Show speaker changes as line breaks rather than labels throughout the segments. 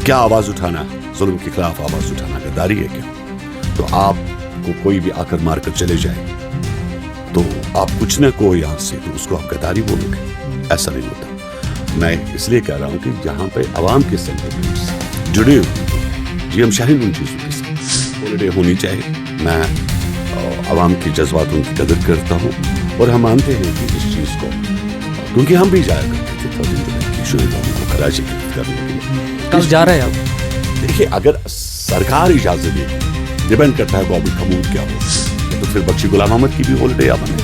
क्या आवाज़ उठाना, जुल्म के खिलाफ आवाज़ उठाना गद्दारी है क्या? तो आपको कोई भी आकर मारकर चले जाए तो आप कुछ न को यहाँ से तो उसको आप गद्दारी बोलोगे? ऐसा नहीं होता। मैं इसलिए कह रहा हूँ कि जहाँ पे आवाम के सेंटिमेंट्स जुड़े हुए जी, हम शाहीन उन चीज़ों के साथ हॉलीडे होनी चाहिए। मैं आवाम के जज्बातों की कदर करता हूँ और हम मानते हैं कि इस चीज़ को, क्योंकि हम भी जाया करते थे 13 जुलाई की शहीदों को खराजी करने के लिए।
कल जा रहे हैं आप?
देखिए, अगर सरकार इजाज़त दे, डिपेंड करता है गवर्नमेंट का मूड क्या हो, तो फिर बख्शी गुलाम अहमद की भी हॉलीडे या बने।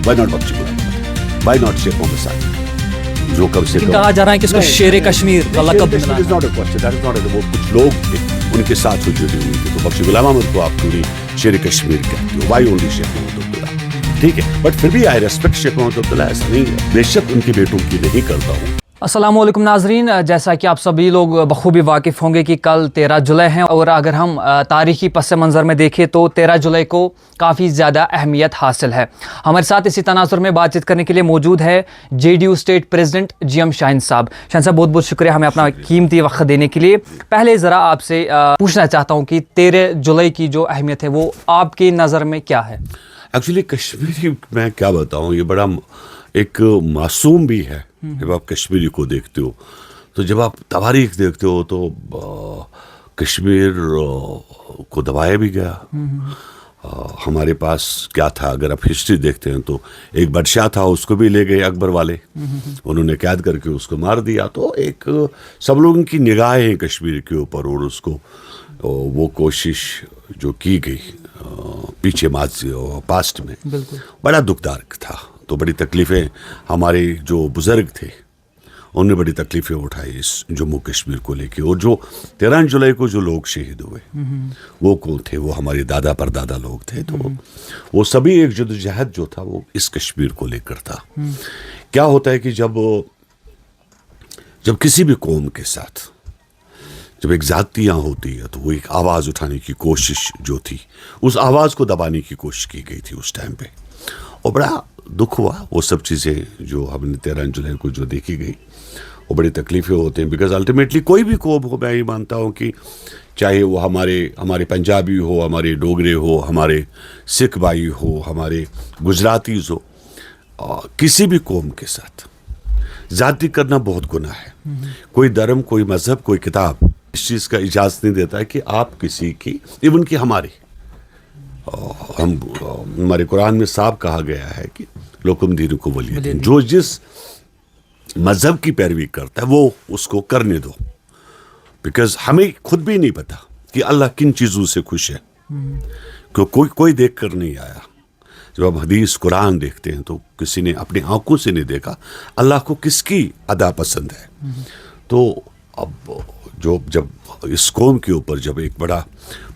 Why not Bakshi Ghulam Ahmad, why not Sheikh Mohammad Saqib, जो कब से
कहा जा रहा है कि इसको शेर कश्मीर का लक़ब मिला है।
वो कुछ लोग थे उनके साथ जो जुड़ी हुई थी, तो बख्शी गुलाम अहमद को आप पूरी शेर कश्मीर कहते हो, वाई ओनली शेख मोहम्मद अब्दुल्ला, ठीक है। बट फिर भी आई रेस्पेक्ट शेख मोहम्मद अब्दुल्ला, ऐसा नहीं है, बेशक उनके बेटों की नहीं करता हूँ।
अस्सलामुअलैकुम नाजरीन, जैसा कि आप सभी लोग बखूबी वाकिफ़ होंगे कि कल 13 जुलाई है और अगर हम तारीख़ी पस मंज़र में देखें तो 13 जुलाई को काफ़ी ज़्यादा अहमियत हासिल है। हमारे साथ इसी तनाज़ुर में बातचीत करने के लिए मौजूद है JDU state president GM Shaheen साहब। शाहीन साहब, बहुत बहुत शुक्रिया हमें अपना कीमती वक्त देने के लिए। पहले ज़रा आपसे पूछना चाहता हूँ कि 13 जुलाई की जो अहमियत है वो आपकी नज़र में क्या है?
एक्चुअली कश्मीरी मैं क्या बताऊँ, ये बड़ा एक मासूम भी है। जब आप कश्मीरी को देखते हो, तो जब आप तवारीख देखते हो तो कश्मीर को दबाया भी गया। हमारे पास क्या था, अगर आप हिस्ट्री देखते हैं तो एक बादशाह था, उसको भी ले गए अकबर वाले, उन्होंने कैद करके उसको मार दिया। तो एक सब लोगों की निगाहें कश्मीर के ऊपर, और उसको वो कोशिश जो की गई पीछे पास्ट में बड़ा दुखदायक था। तो बड़ी तकलीफ़ें हमारे जो बुज़ुर्ग थे उन्होंने बड़ी तकलीफ़ें उठाई इस जम्मू कश्मीर को लेके। और जो 13 जुलाई को जो लोग शहीद हुए वो कौन थे? वो हमारे दादा परदादा लोग थे। तो वो सभी एक जद्दोजहद जो था वो इस कश्मीर को लेकर था। क्या होता है कि जब किसी भी कौम के साथ जब एक ज़्यादतियाँ होती है तो वो एक आवाज़ उठाने की कोशिश जो थी, उस आवाज़ को दबाने की कोशिश की गई थी उस टाइम पे, और बड़ा दुख हुआ। वो सब चीज़ें जो हमने 13 जुलाई को जो देखी गई वो बड़ी तकलीफ़ें होती हैं। बिकॉज अल्टीमेटली कोई भी कौम हो, मैं ये मानता हूँ कि चाहे वो हमारे पंजाबी हो, हमारे डोगरे हो, हमारे सिख भाई हो, हमारे गुजरातीज़ हो, किसी भी कौम के साथ ज़्यादती करना बहुत गुनाह है। कोई धर्म, कोई मज़हब, कोई किताब इस चीज़ का इजाज़त नहीं देता है कि आप किसी की, इवन कि हमारे कुरान में साफ कहा गया है कि लोकुम दीनुकुम वलिय दीन, जो जिस मज़हब की पैरवी करता है वो उसको करने दो। बिकॉज हमें खुद भी नहीं पता कि अल्लाह किन चीज़ों से खुश है, क्योंकि कोई देख कर नहीं आया। जब हम हदीस कुरान देखते हैं तो किसी ने अपनी आंखों से नहीं देखा अल्लाह को किसकी अदा पसंद है। तो अब जब इस कौम के ऊपर जब एक बड़ा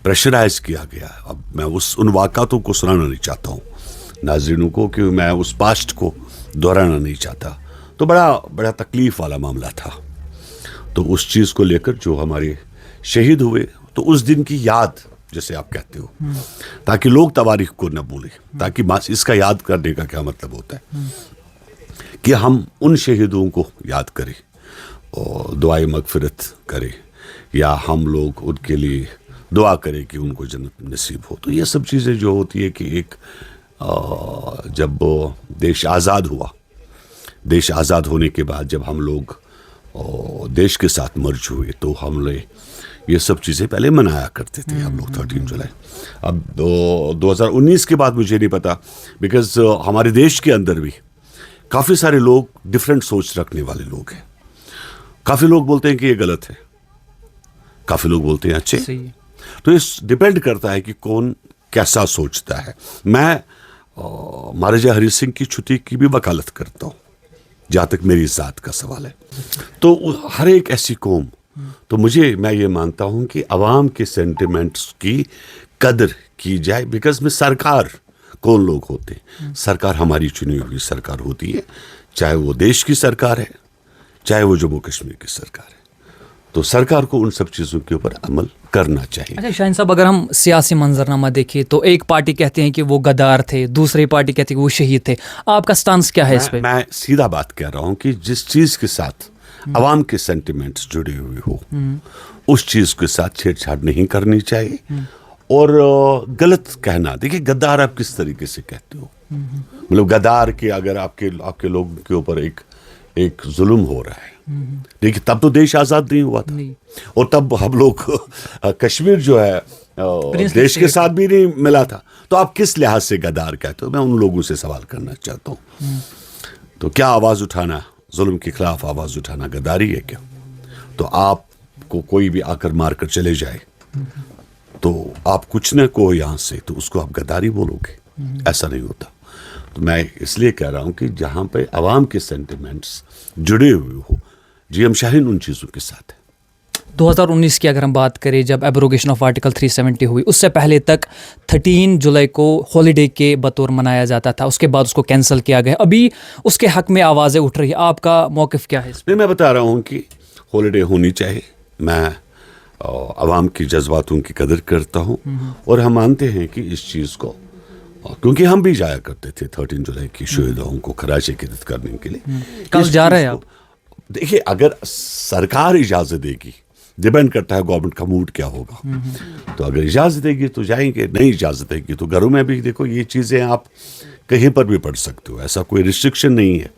प्रेशराइज किया गया, अब मैं उन वाक़ातों को सुनाना नहीं चाहता हूँ नाज़रीनों को, कि मैं उस पास्ट को दोहराना नहीं चाहता। तो बड़ा तकलीफ़ वाला मामला था। तो उस चीज़ को लेकर जो हमारे शहीद हुए, तो उस दिन की याद जैसे आप कहते हो, ताकि लोग तवारीख को न भूलें, ताकि इसका याद करने का क्या मतलब होता है कि हम उन शहीदों को याद करें और दुआए मगफिरत करें, या हम लोग उनके लिए दुआ करें कि उनको जन्नत नसीब हो। तो ये सब चीज़ें जो होती है कि एक जब देश आज़ाद हुआ, देश आज़ाद होने के बाद जब हम लोग देश के साथ मर्ज हुए, तो हम लोग ये सब चीज़ें पहले मनाया करते थे हम लोग 13 जुलाई। अब 2019 के बाद मुझे नहीं पता, बिकॉज हमारे देश के अंदर भी काफ़ी सारे लोग डिफरेंट सोच रखने वाले लोग हैं। काफ़ी लोग बोलते हैं कि ये गलत है, काफ़ी लोग बोलते हैं अच्छे। तो इस डिपेंड करता है कि कौन कैसा सोचता है। मैं महाराजा हरि सिंह की छुट्टी की भी वकालत करता हूँ जहाँ तक मेरी ज़ात का सवाल है। तो हर एक ऐसी कौम, तो मैं ये मानता हूँ कि आवाम के सेंटिमेंट्स की कदर की जाए। बिकॉज में सरकार कौन लोग होते हैं, सरकार हमारी चुनी हुई सरकार होती है, चाहे वो देश की सरकार है, चाहे वो जम्मू कश्मीर की सरकार है। तो सरकार को उन सब चीज़ों के ऊपर अमल करना चाहिए।
अच्छा शाहीन साहब, अगर हम सियासी मंजरनामा देखें तो एक पार्टी कहते हैं कि वो गद्दार थे, दूसरी पार्टी कहती है कि वो शहीद थे। आपका स्टांस क्या है इस पे?
मैं सीधा बात कह रहा हूँ कि जिस चीज़ के साथ अवाम के सेंटिमेंट्स जुड़े हुए हो, उस चीज़ के साथ छेड़छाड़ नहीं करनी चाहिए। और गलत कहना, देखिए गद्दार आप किस तरीके से कहते हो, मतलब गद्दार के अगर आपके लोगों के ऊपर एक जुल्म हो रहा है, देखिए तब तो देश आज़ाद नहीं हुआ था, और तब हम लोग कश्मीर जो है देश के साथ भी नहीं मिला था, तो आप किस लिहाज से गद्दार कहते हो? मैं उन लोगों से सवाल करना चाहता हूँ। तो क्या आवाज़ उठाना, जुल्म के खिलाफ आवाज़ उठाना गद्दारी है क्या? तो आपको कोई भी आकर मार कर चले जाए तो आप कुछ न कहो यहाँ से, तो उसको आप गद्दारी बोलोगे? ऐसा नहीं होता। तो मैं इसलिए कह रहा हूँ कि जहाँ पे अवाम के सेंटिमेंट्स जुड़े हुए हो, जीएम शाहीन उन चीज़ों के साथ है।
2019 की अगर हम बात करें, जब एब्रोगेशन ऑफ आर्टिकल 370 हुई, उससे पहले तक 13 जुलाई को हॉलीडे के बतौर मनाया जाता था, उसके बाद उसको कैंसिल किया गया। अभी उसके हक में आवाज़ें उठ रही है, आपका मौक़िफ़ क्या है इस पर?
मैं बता रहा हूँ कि हॉलीडे होनी चाहिए। मैं अवाम की जज्बातों की कदर करता हूँ, और हम मानते हैं कि इस चीज़ को, क्योंकि हम भी जाया करते थे 13 जुलाई की शहीदों को खराज अकीदत करने के लिए।
कल जा रहे हैं आप?
देखिए, अगर सरकार इजाज़त देगी, डिपेंड करता है गवर्नमेंट का मूड क्या होगा, तो अगर इजाज़त देगी तो जाएंगे, नहीं इजाज़त देगी तो घरों में भी। देखो, ये चीज़ें आप कहीं पर भी पढ़ सकते हो, ऐसा कोई रिस्ट्रिक्शन नहीं है।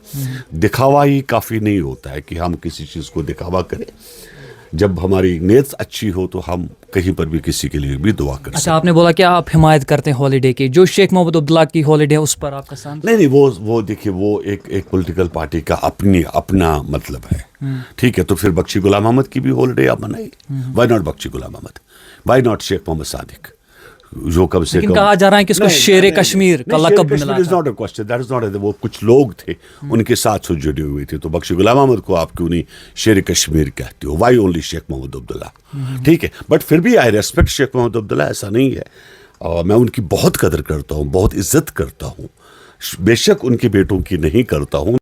दिखावा ही काफ़ी नहीं होता है कि हम किसी चीज़ को दिखावा करें। जब हमारी नीयत अच्छी हो तो हम कहीं पर भी किसी के लिए भी दुआ कर सकते हैं।
अच्छा, आपने बोला कि आप हिमायत करते हैं हॉलीडे की, जो शेख मोहम्मद अब्दुल्ला की हॉलीडे है उस पर आपका साथ?
नहीं, वो देखिए, वो एक पॉलिटिकल पार्टी का अपना मतलब है, ठीक है। तो फिर बख्शी गुलाम अहमद की भी हॉलीडे आप मनाइए। Why not Bakshi Ghulam Ahmad, why not Sheikh Mohammad Sadiq, जो कम से कम
कहा जा रहा है कि इसको शेर कश्मीर का लक़ब मिला
is not a question, that is not. वो कुछ लोग थे, उनके साथ जुड़े हुए थे, तो बख्शी गुलाम अहमद को आप क्यों नहीं शेर कश्मीर कहते हो? Why only Sheikh Mohammad Abdullah? ठीक है, बट फिर भी आई रेस्पेक्ट शेख मोहम्मद अब्दुल्ला, ऐसा नहीं है। और मैं उनकी बहुत कदर करता हूँ, बहुत इज्जत करता हूँ, बेशक उनके बेटों की नहीं करता हूँ।